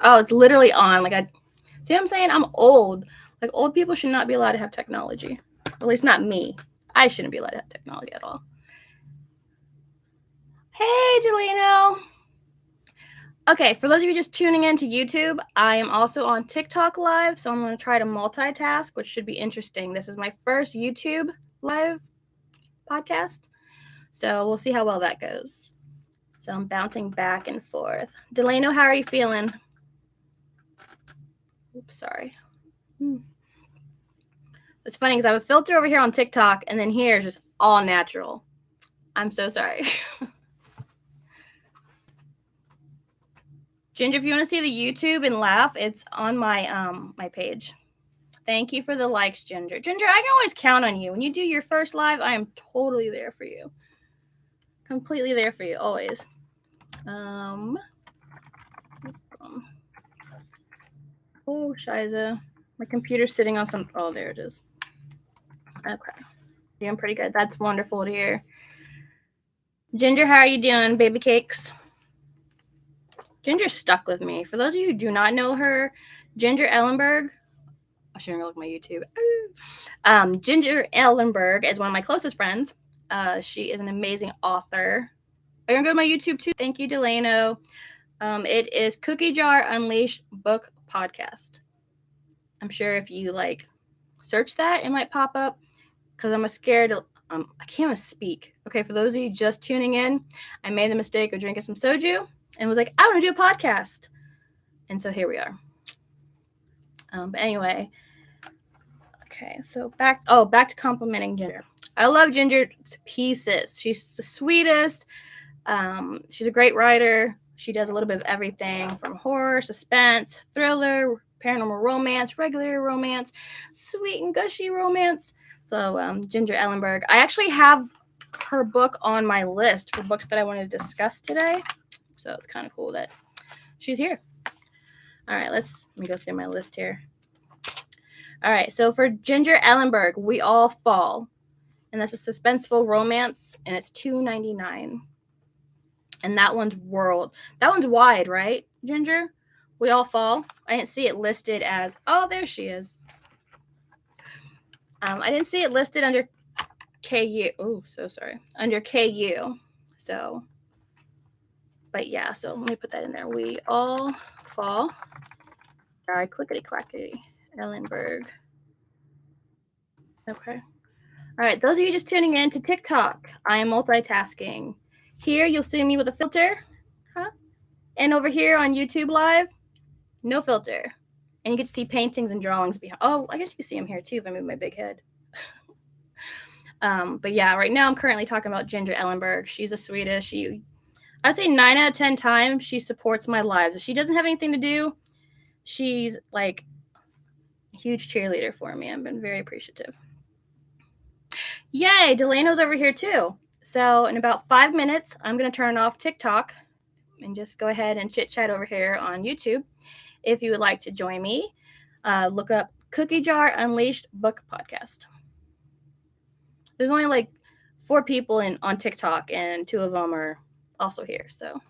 Oh, it's literally on. Like, see what I'm saying? I'm old. Like, old people should not be allowed to have technology. At least not me. I shouldn't be allowed to have technology at all. Hey, Delano. Okay, for those of you just tuning into YouTube, I am also on TikTok live, so I'm going to try to multitask, which should be interesting. This is my first YouTube live podcast, so we'll see how well that goes. So I'm bouncing back and forth. Delano, how are you feeling? Oops, sorry. It's funny because I have a filter over here on TikTok, and then here is just all natural. I'm so sorry. Ginger, if you want to see the YouTube and laugh, it's on my my page. Thank you for the likes, Ginger. Ginger, I can always count on you. When you do your first live, I am totally there for you. Completely there for you, always. Oh, Shiza. My computer's sitting on some... Oh, there it is. Okay. Doing pretty good. That's wonderful to hear. Ginger, how are you doing, baby cakes? Ginger's stuck with me. For those of you who do not know her, Ginger Ellenberg... I shouldn't look at my YouTube. Ginger Ellenberg is one of my closest friends. She is an amazing author. Are you going to go to my YouTube too? Thank you, Delano. It is Cookie Jar Unleashed Book Podcast. I'm sure if you search that, it might pop up because I'm scared. I can't even speak. Okay, for those of you just tuning in, I made the mistake of drinking some soju and was like, I want to do a podcast. And so here we are. But anyway, okay, so back to complimenting Ginger. I love Ginger to pieces. She's the sweetest. She's a great writer. She does a little bit of everything from horror, suspense, thriller, paranormal romance, regular romance, sweet and gushy romance. So Ginger Ellenberg. I actually have her book on my list for books that I want to discuss today. So it's kind of cool that she's here. All right, let me go through my list here. All right, so for Ginger Ellenberg, We All Fall. And that's a suspenseful romance, and it's $2.99. And that one's wide, right, Ginger? We All Fall. I didn't see it listed as... Oh, there she is. I didn't see it listed under KU. Oh, so sorry. Under KU. So, but yeah, so let me put that in there. We All Fall. Sorry, clickety-clackety. Ellenberg. Okay. All right, those of you just tuning in to TikTok, I am multitasking. Here, you'll see me with a filter. And over here on YouTube Live, no filter. And you get to see paintings and drawings behind. Oh, I guess you can see them here too if I move my big head. But yeah, right now I'm currently talking about Ginger Ellenberg. She's the sweetest. I'd say 9 out of 10 times she supports my lives. If she doesn't have anything to do, she's like a huge cheerleader for me. I've been very appreciative. Yay, Delano's over here too. So in about 5 minutes, I'm going to turn off TikTok and just go ahead and chit chat over here on YouTube. If you would like to join me, look up Cookie Jar Unleashed Book Podcast. There's only 4 people on TikTok, and 2 of them are also here. So, all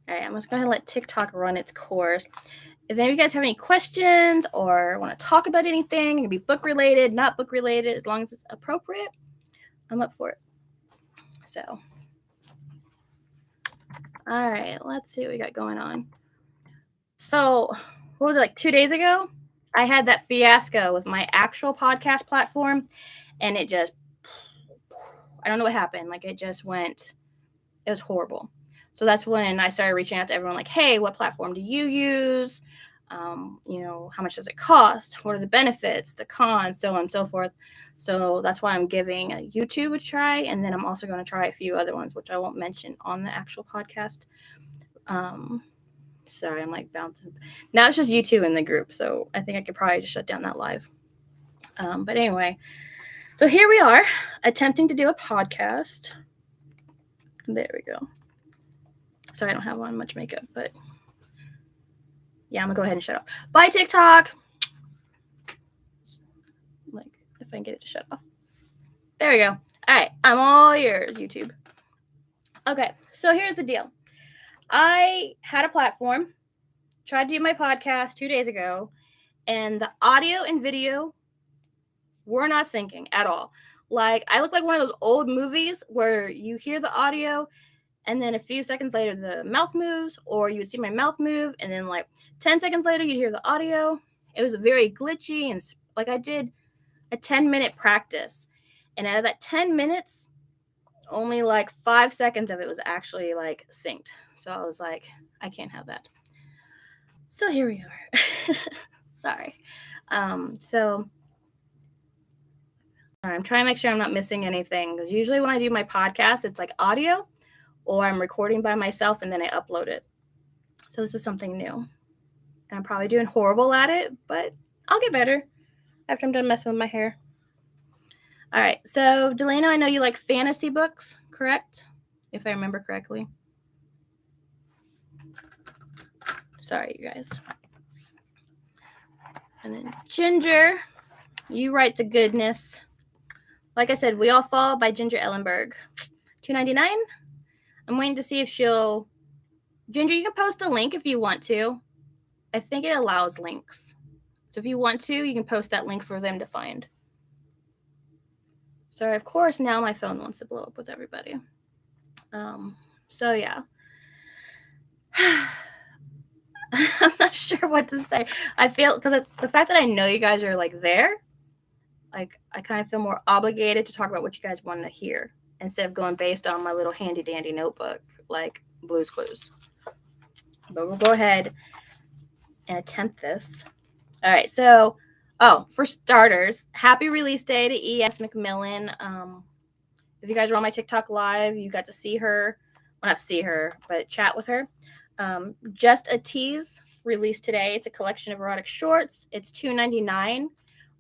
right, I'm just going to let TikTok run its course. If any of you guys have any questions or want to talk about anything, it can be book related, not book related, as long as it's appropriate, I'm up for it. So, all right, let's see what we got going on. So, what was it, 2 days ago? I had that fiasco with my actual podcast platform, and it just, I don't know what happened. It just went, it was horrible. So that's when I started reaching out to everyone hey, what platform do you use? How much does it cost? What are the benefits, the cons, so on and so forth. So that's why I'm giving YouTube a try. And then I'm also going to try a few other ones, which I won't mention on the actual podcast. Sorry, I'm bouncing. Now it's just YouTube in the group. So I think I could probably just shut down that live. But anyway, so here we are attempting to do a podcast. There we go. Sorry, I don't have on much makeup, but yeah, I'm gonna go ahead and shut off. Bye, TikTok. If I can get it to shut off. There we go. All right, I'm all yours, YouTube. Okay, so here's the deal. I had a platform tried to do my podcast 2 days ago, and the audio and video were not syncing at all. Like, I look like one of those old movies where you hear the audio and then a few seconds later the mouth moves, or you would see my mouth move, and then like 10 seconds later you'd hear the audio. It was very glitchy, and like I did a 10-minute practice, and out of that 10 minutes, only like 5 seconds of it was actually like synced. So I was like, I can't have that. So here we are. Sorry. So I'm trying to make sure I'm not missing anything, because usually when I do my podcast, it's like audio, or I'm recording by myself and then I upload it. So this is something new. And I'm probably doing horrible at it, but I'll get better after I'm done messing with my hair. All right. So, Delano, I know you like fantasy books, correct? If I remember correctly. Sorry, you guys. And then Ginger, you write the goodness. Like I said, We All Fall by Ginger Ellenberg. $2.99. I'm waiting to see if she'll... Ginger, you can post the link if you want to. I think it allows links. So if you want to, you can post that link for them to find. Sorry, of course, now my phone wants to blow up with everybody. So yeah. I'm not sure what to say. I feel, because the fact that I know you guys are like there, like I kind of feel more obligated to talk about what you guys want to hear, instead of going based on my little handy dandy notebook like Blue's Clues. But we'll go ahead and attempt this. All right, so for starters, happy release day to E.S. McMillan. If you guys were on my TikTok live, you got to see her. Well, not see her, but chat with her. Just a Tease released today. It's a collection of erotic shorts. It's $2.99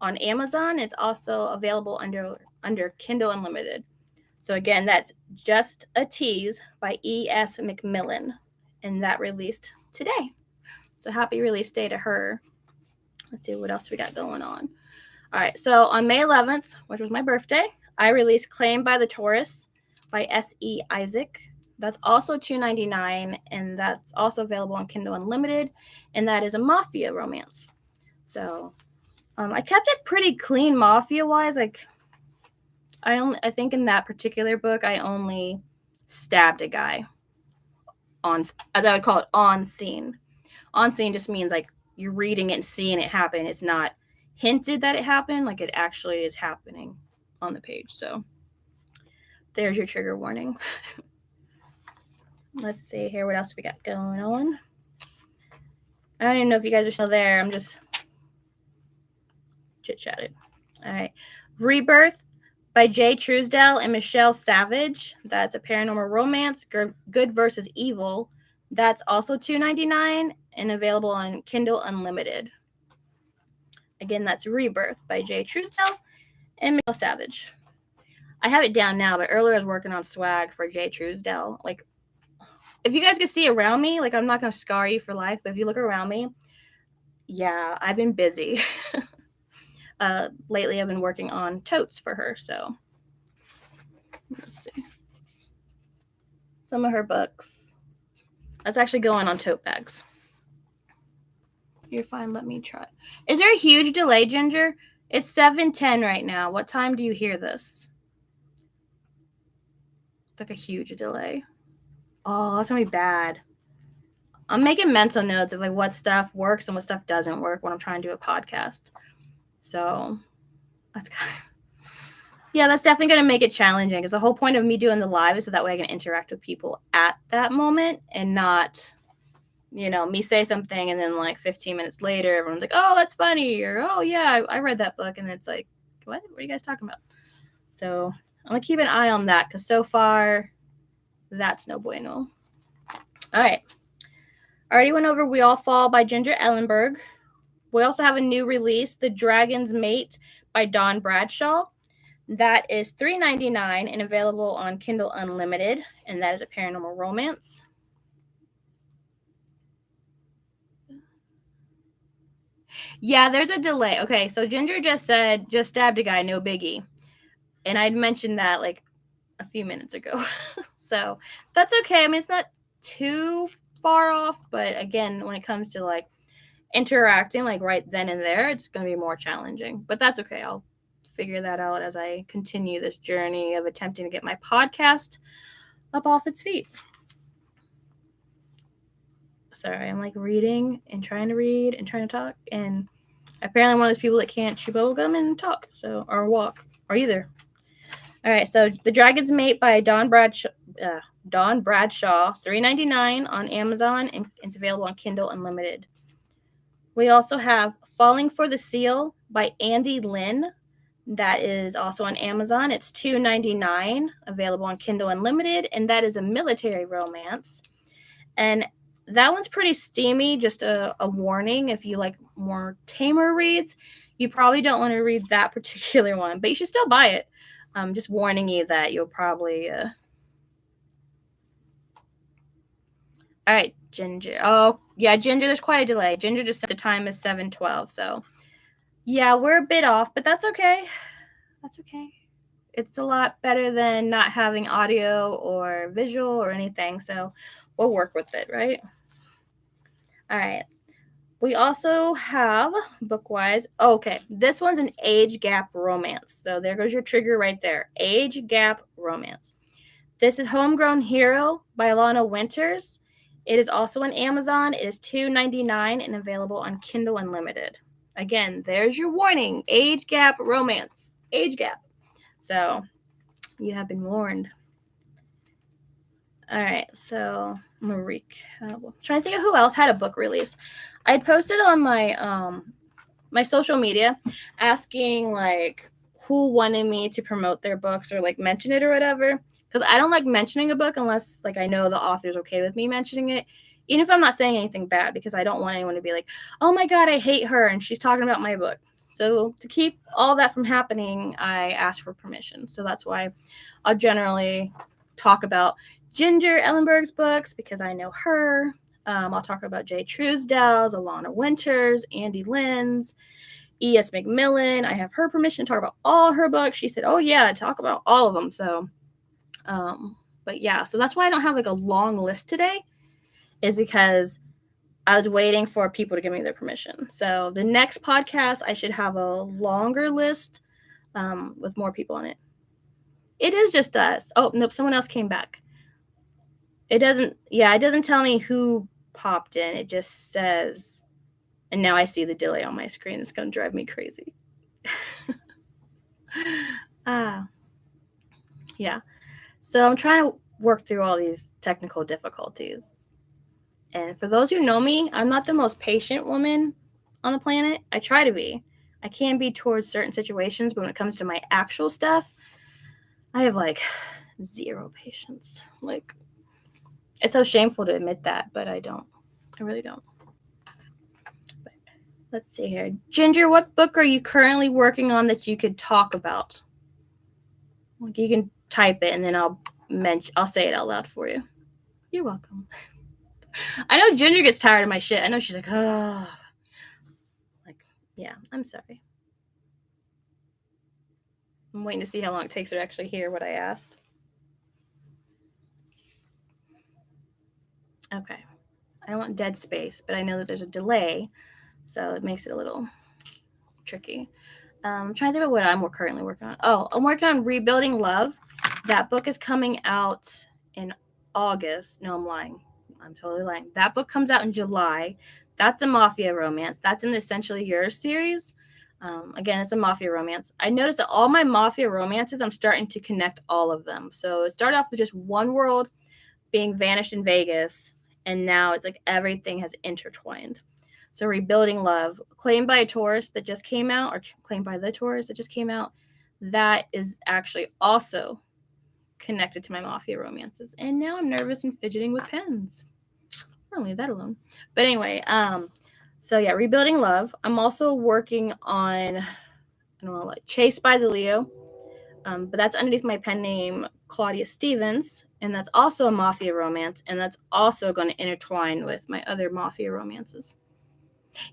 on Amazon. It's also available under Kindle Unlimited. So again, that's Just a Tease by E.S. McMillan, and that released today. So happy release day to her. Let's see what else we got going on. All right, so on May 11th, which was my birthday, I released Claimed by the Taurus by S.E. Isaac. That's also $2.99, and that's also available on Kindle Unlimited, and that is a mafia romance. So I kept it pretty clean mafia-wise. Like I think in that particular book, I only stabbed a guy on, as I would call it, on scene. On scene just means like you're reading it and seeing it happen. It's not hinted that it happened, like it actually is happening on the page. So there's your trigger warning. Let's see here what else we got going on. I don't even know if you guys are still there. I'm just chit-chatted. All right. Rebirth by Jay Truesdell and Michelle Savage. That's a paranormal romance, Good versus Evil. That's also $2.99 and available on Kindle Unlimited. Again, that's Rebirth by Jay Truesdell and Michelle Savage. I have it down now, but earlier I was working on swag for Jay Truesdell. Like, if you guys can see around me, like I'm not going to scar you for life, but if you look around me, yeah, I've been busy. Lately, I've been working on totes for her, so let's see. Some of her books. That's actually going on tote bags. You're fine. Let me try. Is there a huge delay, Ginger? It's 7:10 right now. What time do you hear this? It's like a huge delay. Oh, that's gonna be bad. I'm making mental notes of like what stuff works and what stuff doesn't work when I'm trying to do a podcast. So that's that's definitely going to make it challenging, because the whole point of me doing the live is so that way I can interact with people at that moment, and not, me say something and then like 15 minutes later, everyone's like, oh, that's funny, or oh yeah, I read that book, and it's like, what are you guys talking about? So I'm going to keep an eye on that, because so far that's no bueno. All right. I already went over We All Fall by Ginger Ellenberg. We also have a new release, The Dragon's Mate by Dawn Bradshaw. That is $3.99 and available on Kindle Unlimited, and that is a paranormal romance. Yeah, there's a delay. Okay, so Ginger just said, just stabbed a guy, no biggie. And I'd mentioned that like a few minutes ago. So that's okay. I mean, it's not too far off, but again, when it comes to like interacting like right then and there, it's going to be more challenging, but that's okay. I'll figure that out as I continue this journey of attempting to get my podcast up off its feet. Sorry, I'm like reading and trying to read and trying to talk, and apparently one of those people that can't chew bubblegum and talk, so, or walk, or either. All right, so The Dragon's Mate by Don Bradshaw, $3.99 on Amazon, and it's available on Kindle Unlimited. We also have Falling for the Seal by Andy Lynn. That is also on Amazon. It's $2.99, available on Kindle Unlimited, and that is a military romance. And that one's pretty steamy, just a warning. If you like more tamer reads, you probably don't want to read that particular one, but you should still buy it. Just warning you that you'll probably... All right, Ginger. Oh, yeah, Ginger, there's quite a delay. Ginger just said the time is 7:12, so... Yeah, we're a bit off, but that's okay. That's okay. It's a lot better than not having audio or visual or anything, so we'll work with it, right? All right. We also have, book-wise, okay, this one's an age gap romance. So there goes your trigger right there, age gap romance. This is Homegrown Hero by Alana Winters. It is also on Amazon. It is $2.99 and available on Kindle Unlimited. Again, there's your warning, age gap romance, age gap. So you have been warned. All right, so I'm gonna recap. Trying to think of who else had a book release. I posted on my my social media asking like who wanted me to promote their books or like mention it or whatever, because I don't like mentioning a book unless like I know the author's okay with me mentioning it, even if I'm not saying anything bad, because I don't want anyone to be like, oh my god, I hate her and she's talking about my book. So to keep all that from happening, I asked for permission. So that's why I'll generally talk about Ginger Ellenberg's books because I know her. I'll talk about Jay Truesdell's, Alana Winters, Andy Lynn's, E.S. McMillan. I have her permission to talk about all her books. She said, oh yeah, talk about all of them. So, but yeah, so that's why I don't have like a long list today, is because I was waiting for people to give me their permission. So the next podcast, I should have a longer list with more people on it. It is just us. Oh, nope, someone else came back. It doesn't tell me who popped in. It just says, and now I see the delay on my screen. It's going to drive me crazy. Yeah. So I'm trying to work through all these technical difficulties. And for those who know me, I'm not the most patient woman on the planet. I try to be. I can be towards certain situations, but when it comes to my actual stuff, I have like zero patience. Like, it's so shameful to admit that, but I don't. I really don't. But let's see here. Ginger, what book are you currently working on that you could talk about? Like, you can type it and then I'll say it out loud for you. You're welcome. I know Ginger gets tired of my shit. I know she's like, oh. Like, yeah, I'm sorry. I'm waiting to see how long it takes her to actually hear what I asked. Okay. I don't want dead space, but I know that there's a delay, so it makes it a little tricky. I'm trying to think of what I'm currently working on. Oh, I'm working on Rebuilding Love. That book is coming out in August. No, I'm lying. I'm totally lying. That book comes out in July. That's a mafia romance. That's in the Essentially Yours series. Again, it's a mafia romance. I noticed that all my mafia romances, I'm starting to connect all of them. So it started off with just one world being vanished in Vegas, and now it's like everything has intertwined. So Rebuilding Love, Claimed by a Tourist that just came out, or Claimed by the Tourist that just came out, that is actually also connected to my mafia romances. And now I'm nervous and fidgeting with pens. I'll leave that alone. But anyway, so yeah, Rebuilding Love. I'm also working on, I don't know, like Chased by the Leo. But that's underneath my pen name, Claudia Stevens. And that's also a mafia romance. And that's also going to intertwine with my other mafia romances.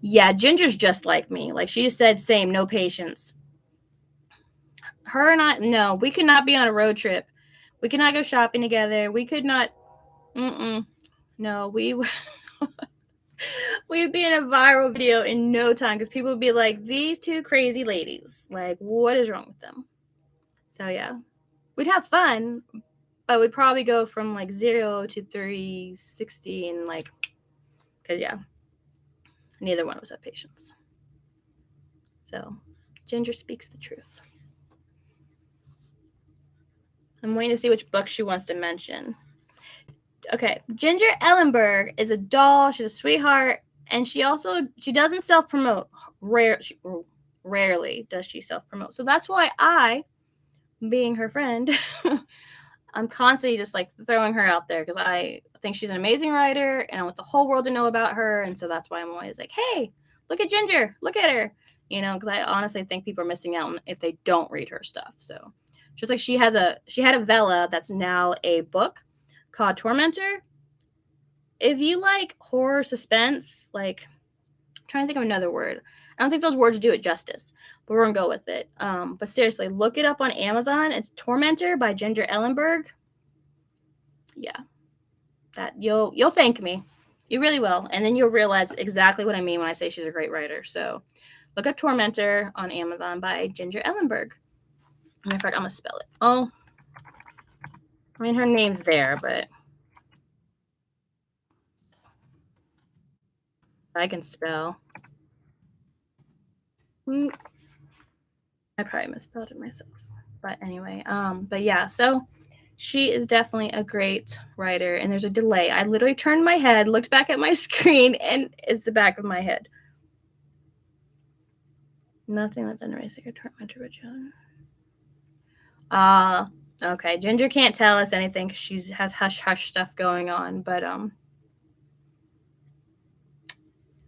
Yeah, Ginger's just like me. Like she just said, same, no patience. Her and I, no, we could not be on a road trip. We could not go shopping together. We could not, No, we we'd be in a viral video in no time because people would be like, these two crazy ladies, like, what is wrong with them? So yeah, we'd have fun, but we'd probably go from like 0 to 360 and like, because yeah, neither one of us have patience. So Ginger speaks the truth. I'm waiting to see which book she wants to mention. Okay, Ginger Ellenberg is a doll. She's a sweetheart, and she doesn't self-promote. Rarely does she self-promote. So that's why I, being her friend, I'm constantly just like throwing her out there because I think she's an amazing writer and I want the whole world to know about her. And so that's why I'm always like, hey, look at Ginger, look at her, because I honestly think people are missing out if they don't read her stuff. So just like she had a Vella that's now a book called Tormentor. If you like horror suspense, like I'm trying to think of another word. I don't think those words do it justice, but we're gonna go with it. But seriously, look it up on Amazon. It's Tormentor by Ginger Ellenberg. Yeah, that you'll thank me. You really will, and then you'll realize exactly what I mean when I say she's a great writer. So, look up Tormentor on Amazon by Ginger Ellenberg. I'm gonna spell it. Oh, I mean her name's there, but I can spell. I probably misspelled it myself. But anyway, but yeah, so she is definitely a great writer, and there's a delay. I literally turned my head, looked back at my screen, and it's the back of my head. Nothing that's unracing or tormentor with children. Okay. Ginger can't tell us anything because she has hush stuff going on, but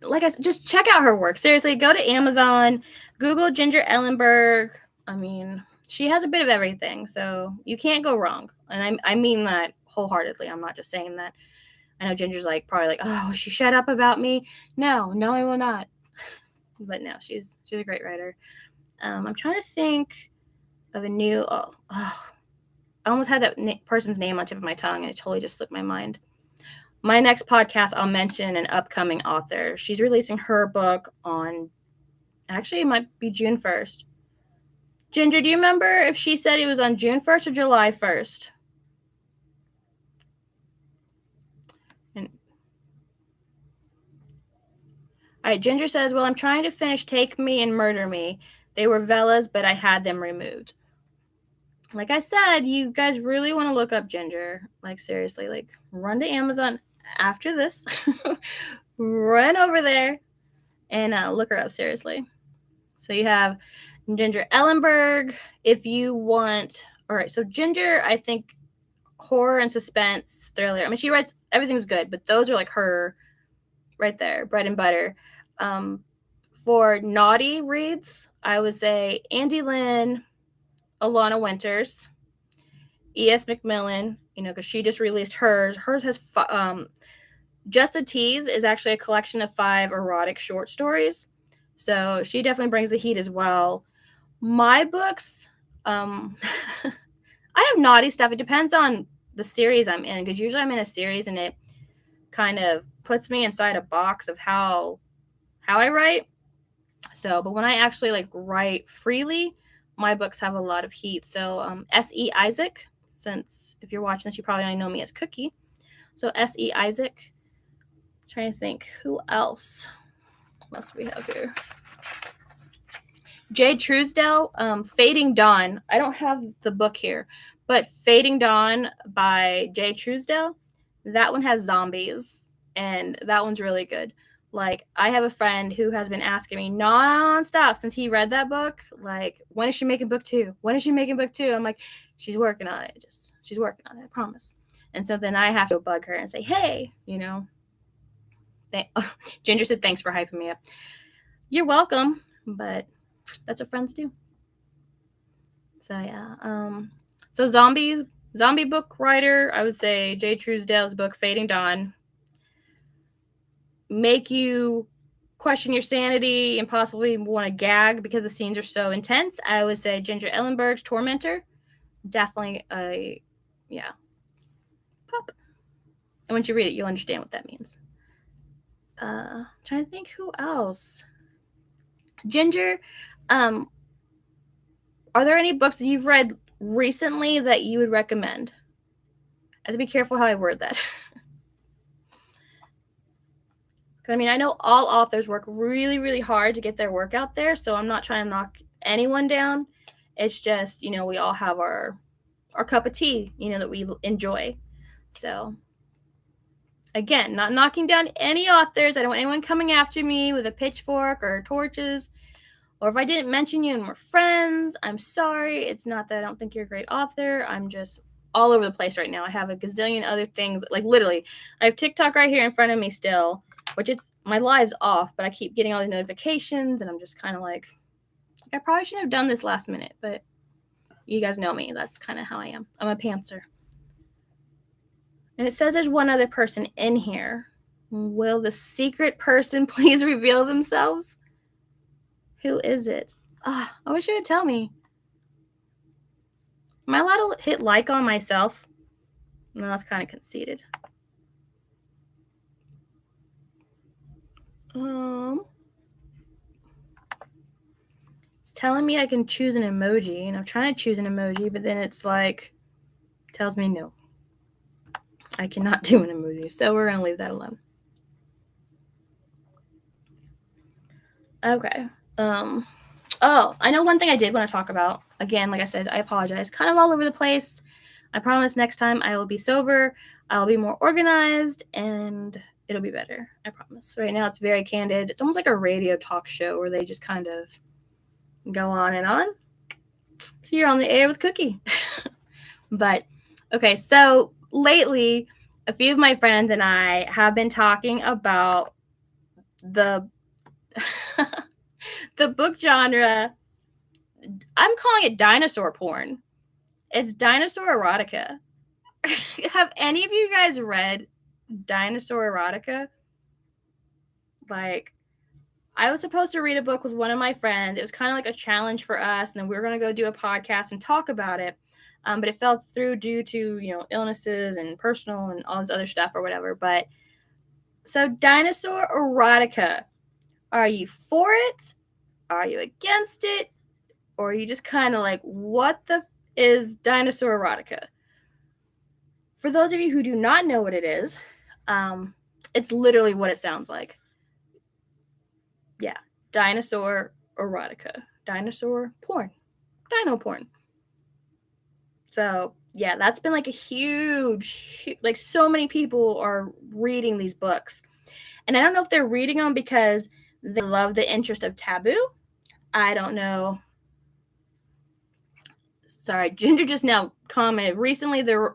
like I said, just check out her work. Seriously, go to Amazon, Google Ginger Ellenberg. I mean, she has a bit of everything, so you can't go wrong. And I mean that wholeheartedly. I'm not just saying that. I know Ginger's like probably like, oh, she shut up about me. No, I will not. But no, she's a great writer. I'm trying to think of a new. I almost had that person's name on the tip of my tongue, and it totally just slipped my mind. My next podcast, I'll mention an upcoming author. She's releasing her book on. Actually, it might be June 1st. Ginger, do you remember if she said it was on June 1st or July 1st? All right, Ginger says, well, I'm trying to finish Take Me and Murder Me. They were Vella's, but I had them removed. Like I said, you guys really want to look up Ginger. Like, seriously, like, run to Amazon after this. Run over there and look her up, seriously. So you have Ginger Ellenberg. If you want... All right, so Ginger, I think, horror and suspense, thriller. I mean, she writes... Everything's good, but those are, like, her... Right there, bread and butter. For naughty reads, I would say Andy Lynn, Alana Winters, E.S. McMillan, because she just released hers. Hers has Just a Tease is actually a collection of 5 erotic short stories. So she definitely brings the heat as well. My books, I have naughty stuff. It depends on the series I'm in, because usually I'm in a series and it kind of puts me inside a box of how I write. So, but when I actually like write freely, my books have a lot of heat. So, S.E. Isaac, since if you're watching this, you probably only know me as Cookie. So S.E. Isaac. I'm trying to think who else we have here. Jay Truesdell, Fading Dawn. I don't have the book here, but Fading Dawn by Jay Truesdell. That one has zombies, and that one's really good. Like, I have a friend who has been asking me nonstop since he read that book, like, when is she making book 2? When is she making book 2? I'm like, she's working on it. She's working on it, I promise. And so then I have to bug her and say, hey, Ginger said, thanks for hyping me up. You're welcome, but that's what friends do. So, yeah. So zombie book writer, I would say Jay Truesdale's book, Fading Dawn. Make you question your sanity and possibly want to gag because the scenes are so intense. I would say Ginger Ellenberg's Tormentor. Definitely pop. And once you read it, you'll understand what that means. Trying to think who else. Ginger, are there any books that you've read recently that you would recommend? I have to be careful how I word that. I mean, I know all authors work really, really hard to get their work out there, so I'm not trying to knock anyone down. It's just, we all have our cup of tea, that we enjoy. So, again, not knocking down any authors. I don't want anyone coming after me with a pitchfork or torches. Or if I didn't mention you and we're friends, I'm sorry. It's not that I don't think you're a great author. I'm just all over the place right now. I have a gazillion other things. Like, literally, I have TikTok right here in front of me still, which my live's off, but I keep getting all these notifications, and I'm just kind of like, I probably shouldn't have done this last minute, but you guys know me. That's kind of how I am. I'm a pantser. And it says there's one other person in here. Will the secret person please reveal themselves? Who is it? I wish you would tell me. Am I allowed to hit like on myself? No, that's kind of conceited. It's telling me I can choose an emoji, and I'm trying to choose an emoji, but then it's like, tells me no. I cannot do an emoji, so we're going to leave that alone. Okay. I know one thing I did want to talk about. Again, like I said, I apologize. Kind of all over the place. I promise next time I will be sober. I'll be more organized, and it'll be better. I promise. Right now it's very candid. It's almost like a radio talk show where they just kind of go on and on. So you're on the air with Cookie. But, okay, so lately, a few of my friends and I have been talking about the book genre. I'm calling it dinosaur porn. It's dinosaur erotica. Have any of you guys read dinosaur erotica? Like, I was supposed to read a book with one of my friends. It was kind of like a challenge for us, and then we were going to go do a podcast and talk about it. But it fell through due to, illnesses and personal and all this other stuff or whatever. But so dinosaur erotica, are you for it? Are you against it? Or are you just kind of like, what the is dinosaur erotica? For those of you who do not know what it is, it's literally what it sounds like. Yeah, dinosaur erotica, dinosaur porn, dino porn. So yeah, that's been like a huge, like so many people are reading these books. And I don't know if they're reading them because they love the interest of taboo. I don't know. Sorry, Ginger just now commented recently the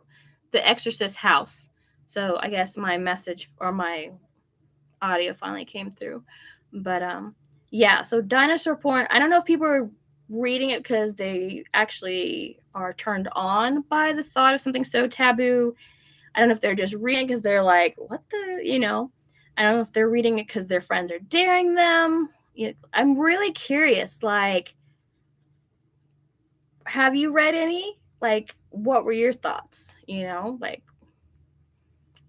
Exorcist house. So I guess my message or my audio finally came through. But yeah, so dinosaur porn. I don't know if people are reading it because they actually are turned on by the thought of something so taboo. I don't know if they're just reading because they're like, what the, I don't know if they're reading it because their friends are daring them. I'm really curious, like, have you read any? Like, what were your thoughts? Like,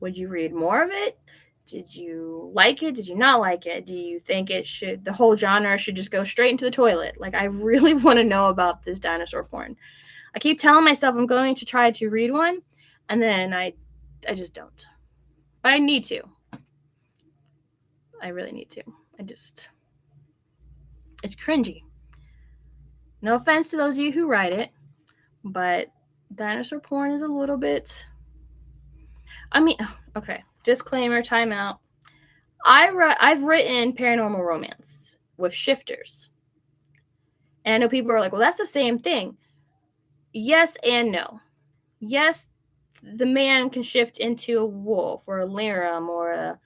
would you read more of it? Did you like it? Did you not like it? Do you think the whole genre should just go straight into the toilet? Like, I really want to know about this dinosaur porn. I keep telling myself I'm going to try to read one, and then I just don't. But I need to. I really need to. It's cringy. No offense to those of you who write it, but dinosaur porn is a little bit... I mean, okay, disclaimer, timeout. I've written paranormal romance with shifters. And I know people are like, well, that's the same thing. Yes and no. Yes, the man can shift into a wolf or a lirum or a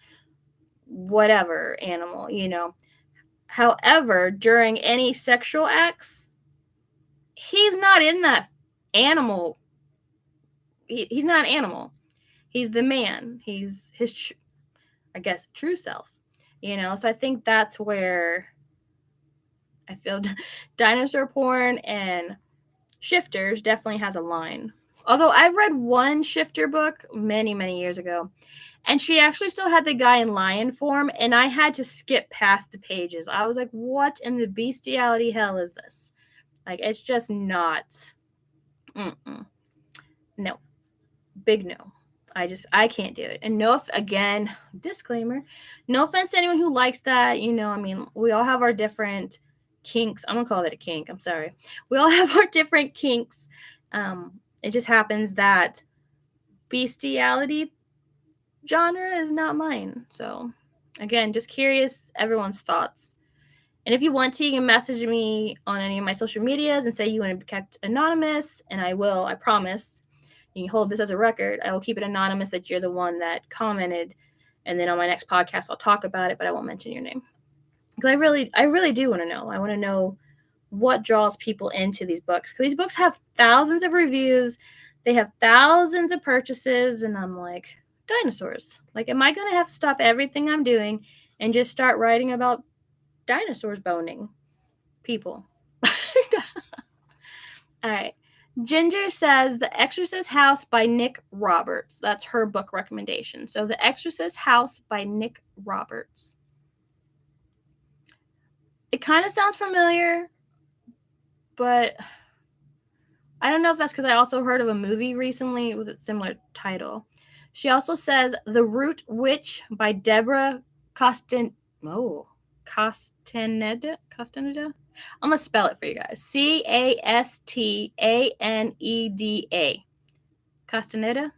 whatever animal, However, during any sexual acts, he's not in that animal. He's not an animal. He's the man. He's his, I guess, true self. So I think that's where I feel dinosaur porn and shifters definitely has a line. Although I've read one shifter book many, many years ago, And she actually still had the guy in lion form, and I had to skip past the pages. I was like, what in the bestiality hell is this? Like, it's just not. No. Big no. I can't do it. And no, again, disclaimer, no offense to anyone who likes that. I mean, we all have our different kinks. I'm going to call that a kink. I'm sorry. We all have our different kinks. It just happens that bestiality genre is not mine. So, again, just curious everyone's thoughts. And if you want to, you can message me on any of my social medias and say you want to be kept anonymous, and I will, I promise. You can hold this as a record. I will keep it anonymous that you're the one that commented, and then on my next podcast I'll talk about it, but I won't mention your name. Because I really do want to know. I want to know what draws people into these books. Because these books have thousands of reviews. They have thousands of purchases, and I'm like, dinosaurs. Like, am I going to have to stop everything I'm doing and just start writing about dinosaurs boning people? All right. Ginger says The Exorcist House by Nick Roberts. That's her book recommendation. So The Exorcist House by Nick Roberts. It kind of sounds familiar, but I don't know if that's because I also heard of a movie recently with a similar title. She also says The Root Witch by Deborah Castaneda. I'm going to spell it for you guys. Castaneda. Castaneda.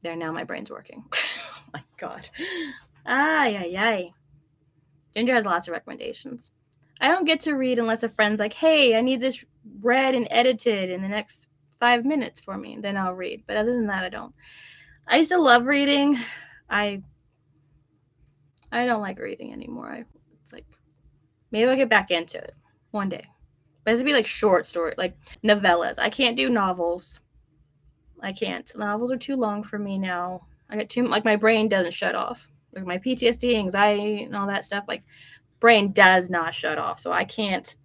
There, now my brain's working. Oh my God. Ay. Ginger has lots of recommendations. I don't get to read unless a friend's like, hey, I need this read and edited in the next 5 minutes for me. Then I'll read. But other than that, I don't. I used to love reading. I don't like reading anymore. It's like, maybe I'll get back into it one day. But it's be like short story, like novellas. I can't do novels. I can't. Novels are too long for me now. I get too, like, my brain doesn't shut off. Like, my PTSD, anxiety, and all that stuff, like, brain does not shut off. So I can't.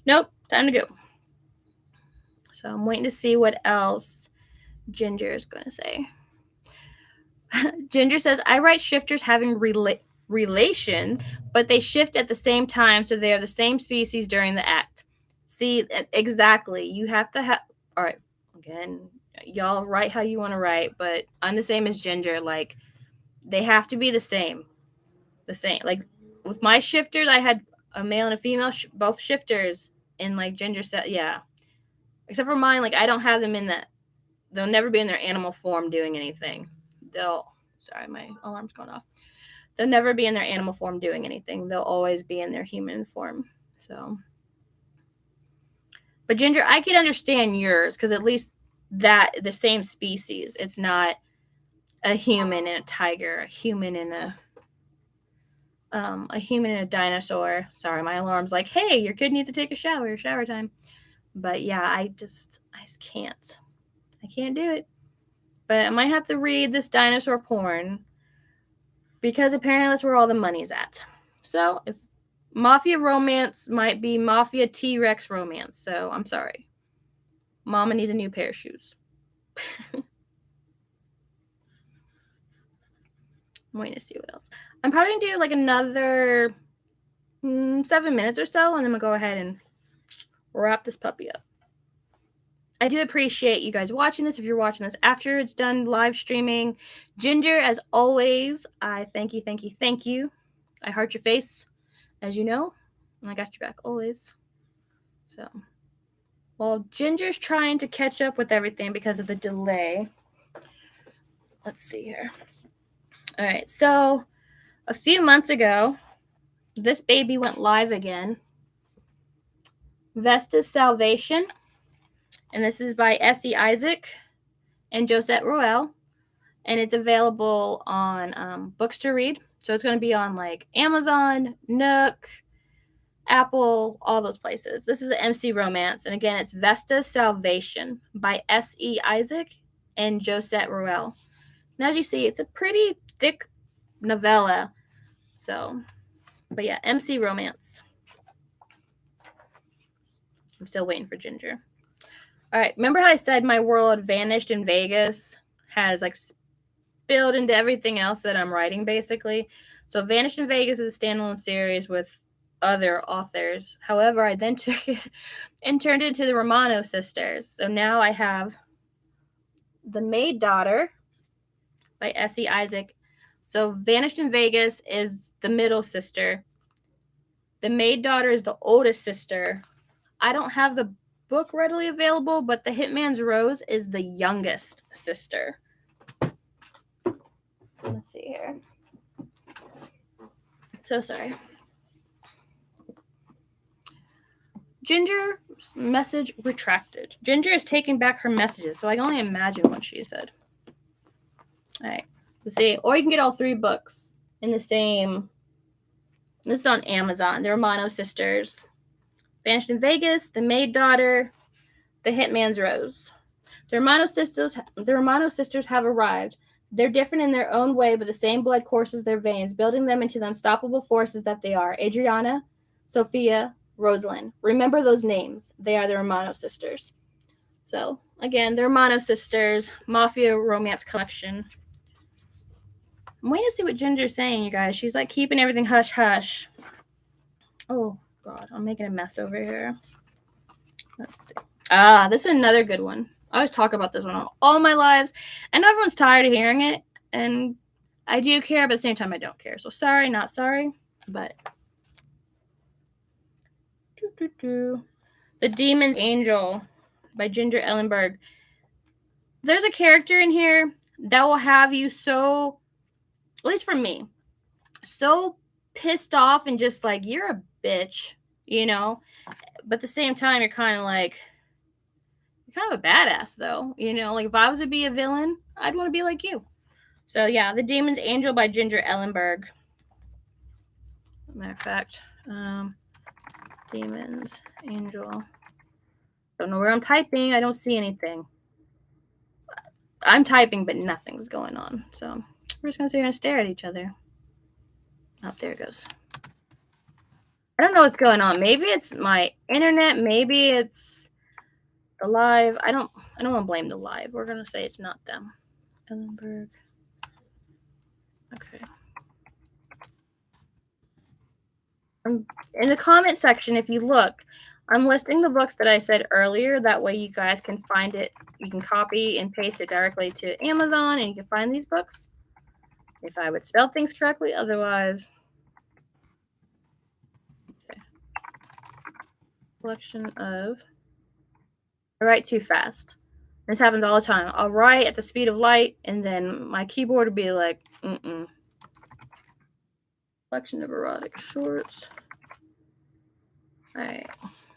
Nope. Time to go. So I'm waiting to see what else Ginger is going to say. Ginger says, I write shifters having relations, but they shift at the same time, so they are the same species during the act. See, exactly. You have to have. All right. Again, y'all write how you want to write, but I'm the same as Ginger. Like, they have to be the same. Like, with my shifters, I had a male and a female, both shifters, and like Ginger said, yeah. Except for mine, like, I don't have them in that. They'll never be in their animal form doing anything. Sorry, my alarm's going off. They'll never be in their animal form doing anything. They'll always be in their human form. So, but Ginger, I could understand yours because at least that the same species. It's not a human and a tiger, a human and a dinosaur. Sorry, my alarm's like, hey, your kid needs to take a shower. Shower time. But yeah, I just can't. I can't do it. But I might have to read this dinosaur porn because apparently that's where all the money's at. So if Mafia romance might be Mafia T-Rex romance. So I'm sorry. Mama needs a new pair of shoes. I'm waiting to see what else. I'm probably going to do like another 7 minutes or so, and then I'm going to go ahead and wrap this puppy up. I do appreciate you guys watching this. If you're watching this after it's done live streaming, Ginger, as always, I thank you. I heart your face, as you know, and I got your back always. So, while Ginger's trying to catch up with everything because of the delay, let's see here. All right, so a few months ago, this baby went live again. Vesta's Salvation. And this is by S.E. Isaac and Josette Roel. And it's available on Books to Read. So it's going to be on like Amazon, Nook, Apple, all those places. This is an MC romance. And again, it's Vesta's Salvation by S.E. Isaac and Josette Roel. And as you see, it's a pretty thick novella. So, but yeah, MC romance. I'm still waiting for Ginger. All right, remember how I said my world vanished in Vegas has like build into everything else that I'm writing, basically. So Vanished in Vegas is a standalone series with other authors. However, I then took it and turned it into the Romano sisters. So now I have The Maid Daughter by Essie Isaac. So Vanished in Vegas is the middle sister. The Maid Daughter is the oldest sister. I don't have the book readily available, but The Hitman's Rose is the youngest sister. Let's see here. So sorry. Ginger message retracted. Ginger is taking back her messages, so I can only imagine what she said. All right. Let's see. Or you can get all 3 books in the same. This is on Amazon. The Romano sisters. Vanished in Vegas, The Maid Daughter, The Hitman's Rose. The Romano sisters have arrived. They're different in their own way, but the same blood courses their veins, building them into the unstoppable forces that they are. Adriana, Sophia, Rosalind. Remember those names. They are the Romano sisters. So, again, the Romano sisters, Mafia Romance Collection. I'm waiting to see what Ginger's saying, you guys. She's like keeping everything hush hush. Oh, God. I'm making a mess over here. Let's see. This is another good one. I always talk about this one on all my lives, and everyone's tired of hearing it, and I do care, but at the same time, I don't care. So sorry, not sorry, but The Demon's Angel by Ginger Ellenberg. There's a character in here that will have you so, at least for me, so pissed off and just like, you're a bitch, you know? But at the same time, you're kind of like, you're kind of a badass, though. You know, like if I was to be a villain, I'd want to be like you. So yeah, The Demon's Angel by Ginger Ellenberg. Matter of fact, Demon's Angel. Don't know where I'm typing. I don't see anything. I'm typing, but nothing's going on. So we're just going to sit here and stare at each other. Oh, there it goes. I don't know what's going on. Maybe it's my internet. Maybe it's the live. I don't want to blame the live. We're going to say it's not them. Ellenberg. Okay. In the comment section, if you look, I'm listing the books that I said earlier. That way you guys can find it. You can copy and paste it directly to Amazon, and you can find these books. If I would spell things correctly, otherwise. Okay. Collection of. I write too fast. This happens all the time. I'll write at the speed of light, and then my keyboard will be like, Collection of erotic shorts. All right.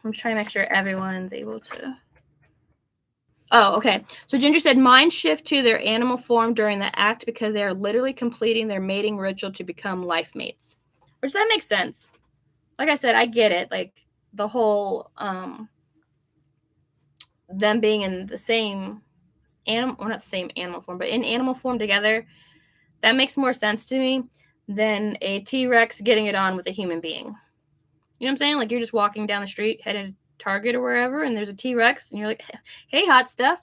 I'm trying to make sure everyone's able to. Oh, okay. So Ginger said, minds shift to their animal form during the act because they are literally completing their mating ritual to become life mates. Which that makes sense. Like I said, I get it. Like the whole them being in the same animal, well, not the same animal form, but in animal form together, that makes more sense to me than a T-Rex getting it on with a human being. You know what I'm saying? Like you're just walking down the street, headed to Target or wherever, and there's a T-Rex, and you're like, hey, hot stuff.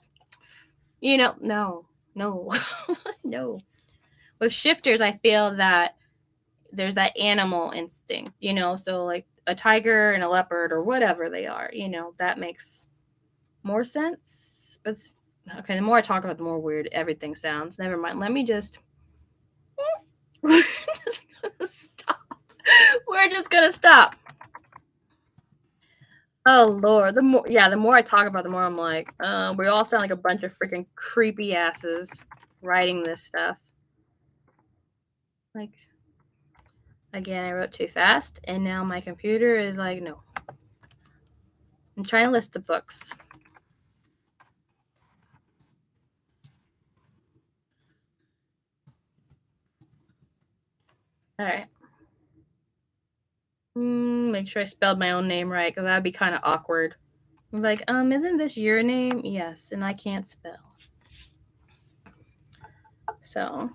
You know, no. No. With shifters, I feel that there's that animal instinct, you know, so like a tiger and a leopard or whatever they are, you know, that makes more sense. But okay, the more I talk about it, the more weird everything sounds. Never mind. Let me just. We're just gonna stop. We're just gonna stop. Oh Lord, the more I talk about it, the more I'm like, we all sound like a bunch of freaking creepy asses writing this stuff. Like, again, I wrote too fast, and now my computer is like, no. I'm trying to list the books. All right. Make sure I spelled my own name right, because that'd be kind of awkward. I'm like, isn't this your name? Yes, and I can't spell. So,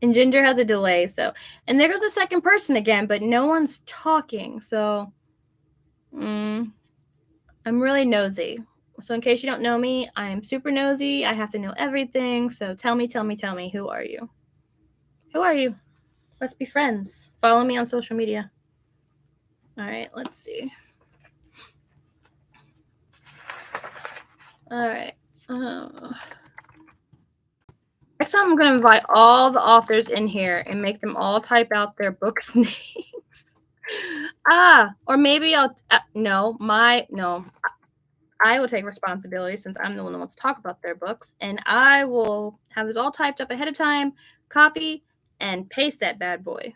and Ginger has a delay, so, and there goes the second person again, but no one's talking, so, I'm really nosy. So in case you don't know me, I'm super nosy. I have to know everything. So tell me, who are you? Who are you? Let's be friends. Follow me on social media. All right, let's see. All right. Next time I'm going to invite all the authors in here and make them all type out their books' names. Or maybe I'll, I will take responsibility since I'm the one that wants to talk about their books, and I will have this all typed up ahead of time, copy, and paste that bad boy.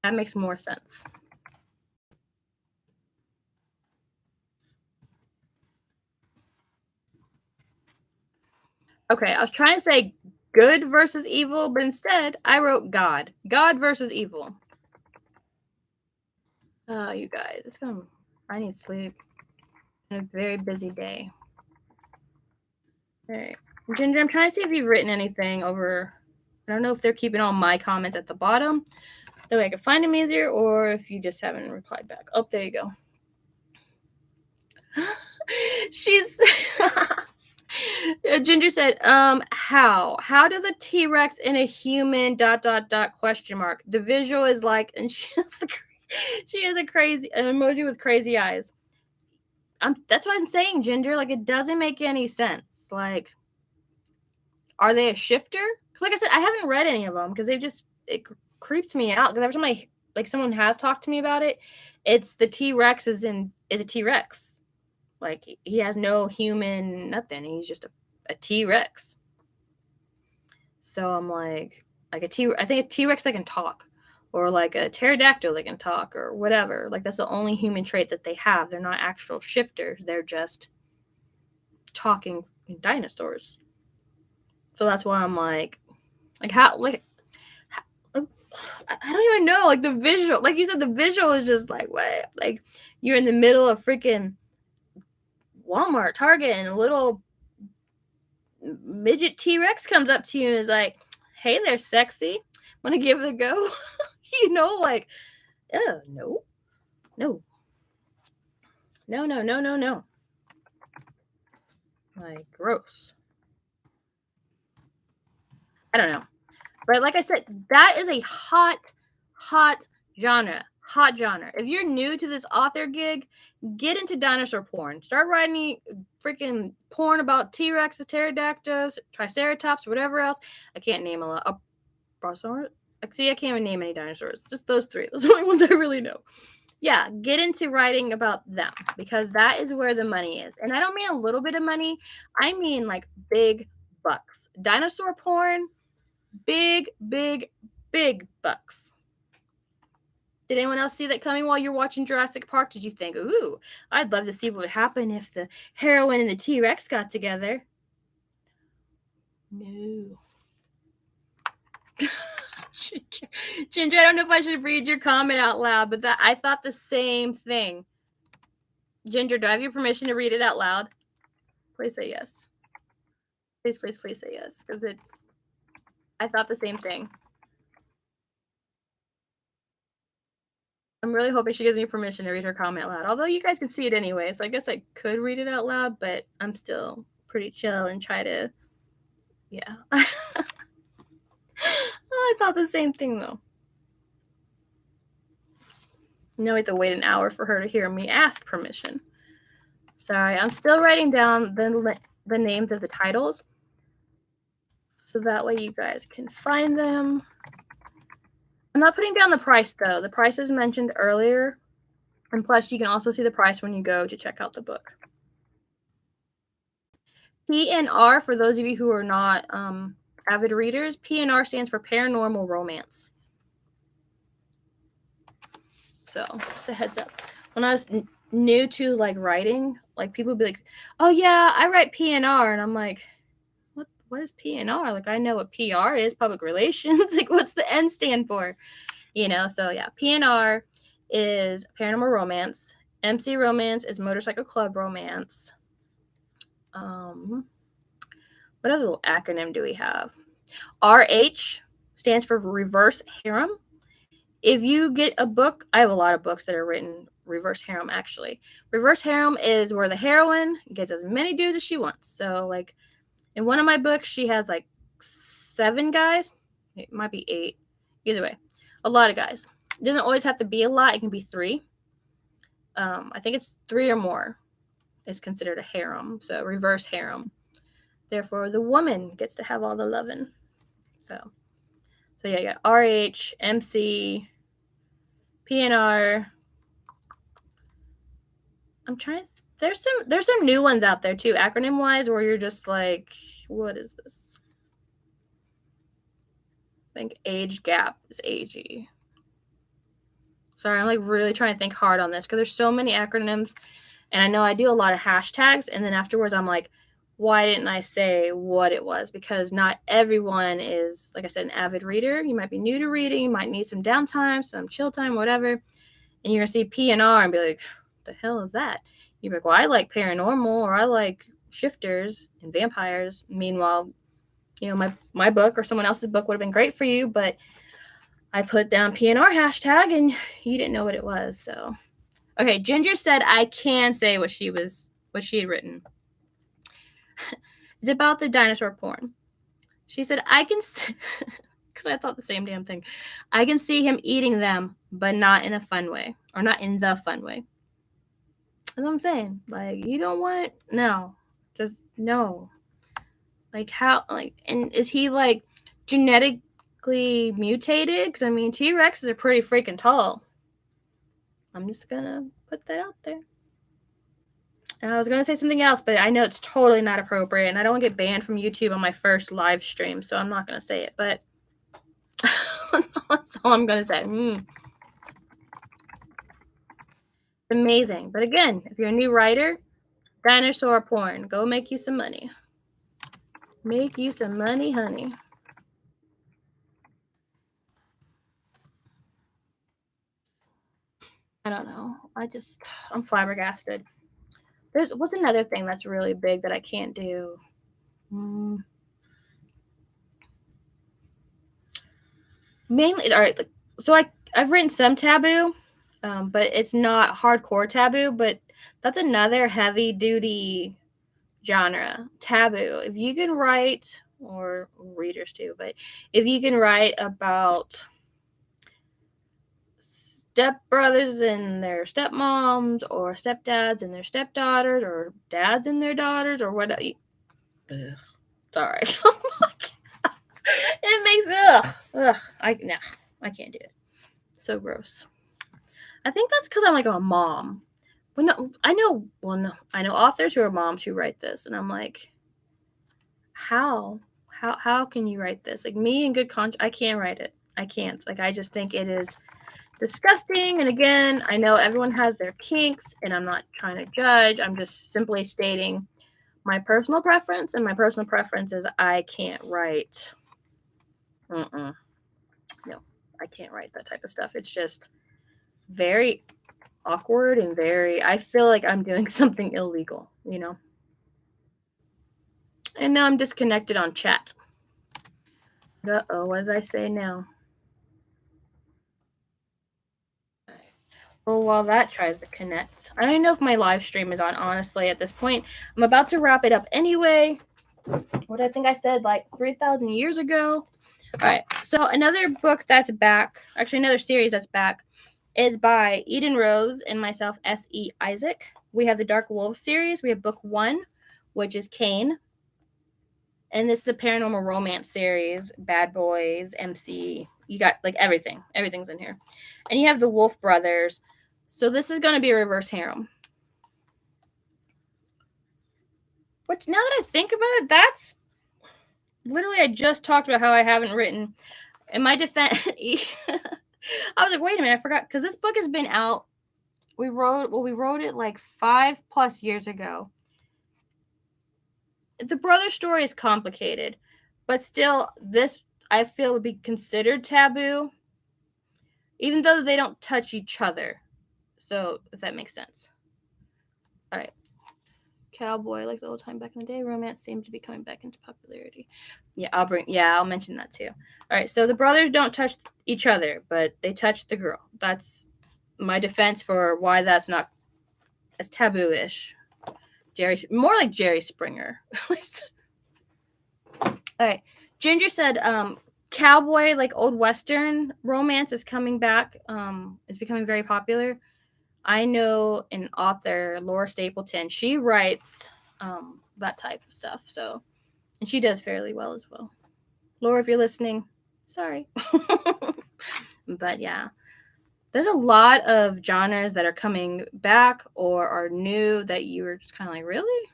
That makes more sense. Okay, I was trying to say good versus evil, but instead I wrote God. God versus evil. Oh, you guys, I need sleep. A very busy day. All right. Ginger, I'm trying to see if you've written anything over. I don't know if they're keeping all my comments at the bottom. That way I can find them easier, or if you just haven't replied back. Oh, there you go. She's Ginger said, how does a T-Rex and a human ... question mark? The visual is like, and she has a crazy an emoji with crazy eyes. That's what I'm saying, Ginger. Like, it doesn't make any sense. Like, are they a shifter? Like I said, I haven't read any of them because it creeps me out. Because every time someone has talked to me about it, it's the T-Rex is a T-Rex. Like, he has no human nothing. He's just a T-Rex. So I'm like I think a T-Rex that can talk, or like a pterodactyl that can talk, or whatever. Like, that's the only human trait that they have. They're not actual shifters. They're just talking dinosaurs. So that's why I'm like how, like, I don't even know. Like, the visual, like you said, the visual is just like, what? Like, you're in the middle of freaking Walmart, Target, and a little midget T-Rex comes up to you and is like, hey there, sexy. Want to give it a go? Like, no. Like, gross. I don't know. But like I said, that is a hot genre. Hot genre. If you're new to this author gig, get into dinosaur porn. Start writing freaking porn about T-Rexes, pterodactyls, triceratops, whatever else. I can't name a lot. Brontosaurus? See, I can't even name any dinosaurs. Just those three. Those are the only ones I really know. Yeah, get into writing about them, because that is where the money is. And I don't mean a little bit of money. I mean like big bucks. Dinosaur porn, big bucks. Did anyone else see that coming while you're watching Jurassic Park? Did you think, ooh, I'd love to see what would happen if the heroine and the T-Rex got together? No. Ginger, I don't know if I should read your comment out loud, but I thought the same thing. Ginger, do I have your permission to read it out loud? Please say yes. Please say yes, because I thought the same thing. I'm really hoping she gives me permission to read her comment loud. Although you guys can see it anyway, so I guess I could read it out loud, but I'm still pretty chill and try to, yeah. I thought the same thing, though. Now we have to wait an hour for her to hear me ask permission. Sorry, I'm still writing down the names of the titles, so that way you guys can find them. I'm not putting down the price, though. The price is mentioned earlier, and plus you can also see the price when you go to check out the book. PNR, for those of you who are not avid readers, PNR stands for paranormal romance. So, just a heads up. When I was new to like writing, like, people would be like, oh yeah, I write PNR, and I'm like, what is PNR? Like, I know what PR is, public relations. Like, what's the N stand for? So yeah, PNR is paranormal romance. MC romance is motorcycle club romance. What other little acronym do we have? RH stands for reverse harem. If you get a book, I have a lot of books that are written reverse harem, actually. Reverse harem is where the heroine gets as many dudes as she wants. So, like, in one of my books, she has, like, 7 guys. It might be 8. Either way, a lot of guys. It doesn't always have to be a lot. It can be 3. I think it's 3 or more is considered a harem. So, reverse harem. Therefore, the woman gets to have all the lovin'. So yeah, RH, MC, PNR. I'm trying. There's some new ones out there too, acronym wise, where you're just like, what is this? I think age gap is AG. Sorry, I'm like really trying to think hard on this because there's so many acronyms, and I know I do a lot of hashtags, and then afterwards I'm like, why didn't I say what it was? Because not everyone is, like I said, an avid reader. You might be new to reading, you might need some downtime, some chill time, whatever, and you're gonna see PNR and be like, the hell is that? You're like, well, I like paranormal, or I like shifters and vampires. Meanwhile, you know, my book or someone else's book would have been great for you, but I put down PNR hashtag and you didn't know what it was. So, okay, Ginger said I can say what she had written. It's about the dinosaur porn. She said, I can, because I thought the same damn thing. I can see him eating them, but not in a fun way, or not in the fun way. That's what I'm saying. Like, you don't want, no, just no. Like, how, like, and is he like genetically mutated? Because I mean, T-Rexes are pretty freaking tall. I'm just gonna put that out there. And I was gonna say something else, but I know it's totally not appropriate, and I don't want to get banned from YouTube on my first live stream, so I'm not gonna say it. But that's all I'm gonna say. It's amazing. But again, if you're a new writer, dinosaur porn, go make you some money. Make you some money, honey. I don't know. I'm flabbergasted. What's another thing that's really big that I can't do? Mainly, all right. So I've written some taboo, but it's not hardcore taboo. But that's another heavy duty genre, taboo. If you can write, or readers too, but if you can write about stepbrothers and their stepmoms, or stepdads and their stepdaughters, or dads and their daughters, or what? Sorry. It makes me I can't do it. So gross. I think that's because I'm like a mom. But no, I know authors who are moms who write this, and I'm like, how can you write this? Like, me in good conscience, I can't write it. I can't. Like, I just think it is disgusting. And again, I know everyone has their kinks, and I'm not trying to judge. I'm just simply stating my personal preference, and my personal preference is I can't write. No, I can't write that type of stuff. It's just very awkward and I feel like I'm doing something illegal, you know? And now I'm disconnected on chat. Uh-oh, what did I say now? Well, while that tries to connect, I don't know if my live stream is on, honestly, at this point. I'm about to wrap it up anyway. What I think I said, like, 3,000 years ago. All right, so another book that's back, actually another series that's back, is by Eden Rose and myself, S.E. Isaac. We have the Dark Wolves series. We have book 1, which is Cain. And this is a paranormal romance series, Bad Boys, MC. You got, like, everything. Everything's in here. And you have the Wolf Brothers. So this is going to be a reverse harem. Which, now that I think about it, that's literally, I just talked about how I haven't written. In my defense, I was like, wait a minute, I forgot. Because this book has been out. We wrote it like 5+ years ago. The brother story is complicated, but still, this, I feel, would be considered taboo, even though they don't touch each other. So, if that makes sense. All right. Cowboy, like the old time back in the day, romance seems to be coming back into popularity. Yeah, I'll mention that too. All right, so the brothers don't touch each other, but they touch the girl. That's my defense for why that's not as taboo-ish. More like Jerry Springer. All right. Ginger said, cowboy, like old Western romance is coming back. Is becoming very popular. I know an author, Laura Stapleton. She writes that type of stuff. So, and she does fairly well as well. Laura, if you're listening, sorry. But yeah, there's a lot of genres that are coming back or are new that you were just kind of like, really?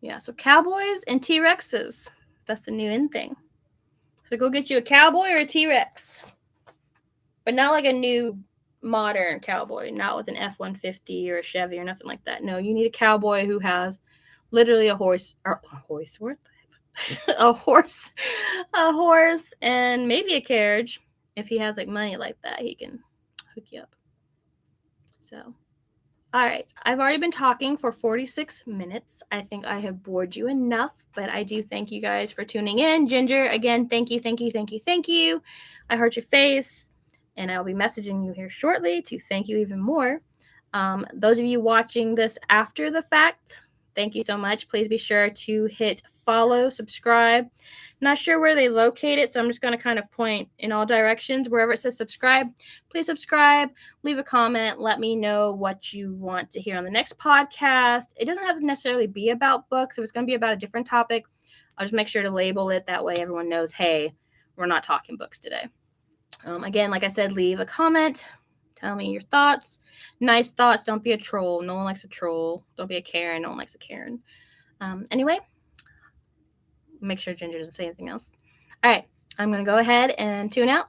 Yeah, so cowboys and T-Rexes. That's the new in thing. So go get you a cowboy or a T-Rex. But not like a new modern cowboy, not with an F-150 or a Chevy or nothing like that. No, you need a cowboy who has literally a horse, or a horse, what? a horse, and maybe a carriage. If he has like money like that, he can hook you up. So, all right. I've already been talking for 46 minutes. I think I have bored you enough, but I do thank you guys for tuning in. Ginger, again, thank you. I hurt your face, and I'll be messaging you here shortly to thank you even more. Those of you watching this after the fact, thank you so much. Please be sure to hit follow, subscribe. Not sure where they locate it, so I'm just going to kind of point in all directions. Wherever it says subscribe, please subscribe, leave a comment, let me know what you want to hear on the next podcast. It doesn't have to necessarily be about books. If it's going to be about a different topic, I'll just make sure to label it. That way everyone knows, hey, we're not talking books today. Again, like I said, leave a comment. Tell me your thoughts. Nice thoughts. Don't be a troll. No one likes a troll. Don't be a Karen. No one likes a Karen. Anyway, make sure Ginger doesn't say anything else. All right. I'm going to go ahead and tune out.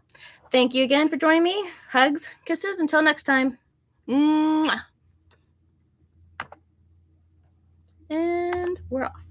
Thank you again for joining me. Hugs, kisses. Until next time. Mwah. And we're off.